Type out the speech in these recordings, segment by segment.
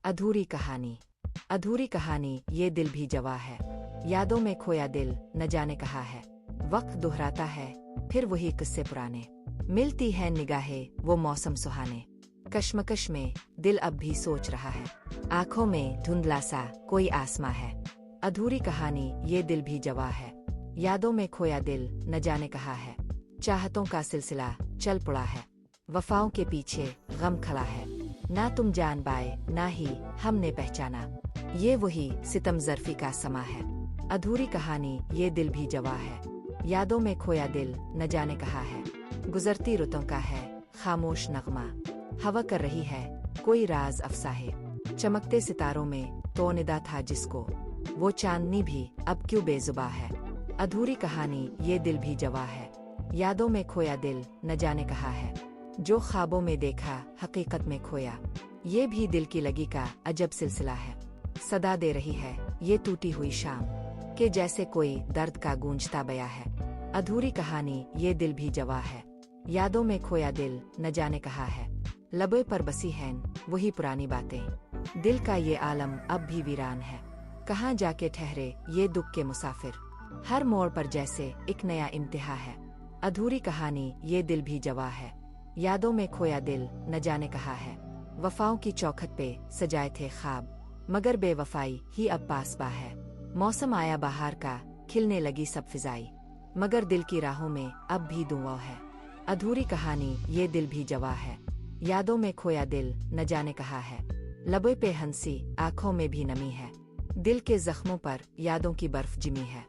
अधूरी कहानी। अधूरी कहानी ये दिल भी जवा है, यादों में खोया दिल न जाने कहाँ है। वक्त दोहराता है फिर वही किस्से पुराने, मिलती है निगाहें वो मौसम सुहाने। कश्मकश में दिल अब भी सोच रहा है, आंखों में धुंधला सा कोई आसमां है। अधूरी कहानी ये दिल भी जवा है, यादों में खोया दिल न जाने कहाँ है। चाहतों का सिलसिला चल पड़ा है, वफाओं के पीछे गम खड़ा है। ना तुम जान पाए ना ही हमने पहचाना, ये वही सितम ज़र्फी का समा है। अधूरी कहानी ये दिल भी जवा है, यादों में खोया दिल न जाने कहाँ है। गुजरती रुतों का है खामोश नगमा, हवा कर रही है कोई राज अफसाहे। चमकते सितारों में तो निदा था जिसको, वो चांदनी भी अब क्यों बेजुबा है। अधूरी कहानी ये दिल भी जवा है, यादों में खोया दिल न जाने कहाँ है। जो ख्वाबों में देखा हकीकत में खोया, ये भी दिल की लगी का अजब सिलसिला है। सदा दे रही है ये टूटी हुई शाम, के जैसे कोई दर्द का गूंजता बया है। अधूरी कहानी ये दिल भी जवा है, यादों में खोया दिल न जाने कहाँ है। लबे पर बसी हैं वही पुरानी बातें, दिल का ये आलम अब भी वीरान है। कहाँ जाके ठहरे ये दुख के मुसाफिर, हर मोड़ पर जैसे एक नया इम्तिहा है। अधूरी कहानी ये दिल भी जवा है, यादों में खोया दिल न जाने कहाँ है। वफाओं की चौखट पे सजाए थे ख्वाब, मगर बेवफाई ही अब पास बा है। मौसम आया बाहर का, खिलने लगी सब फिजाई, मगर दिल की राहों में अब भी दुआ है। अधूरी कहानी ये दिल भी जवा है, यादों में खोया दिल न जाने कहाँ है। लबों पे हंसी आंखों में भी नमी है, दिल के जख्मों पर यादों की बर्फ जिमी है।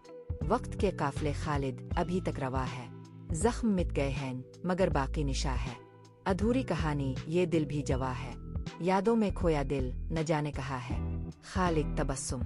वक्त के काफिले खालिद अभी तक रवा है, जख्म मिट गए हैं मगर बाकी निशा है। अधूरी कहानी ये दिल भी जवा है, यादों में खोया दिल न जाने कहाँ है। खालिद तबस्सुम।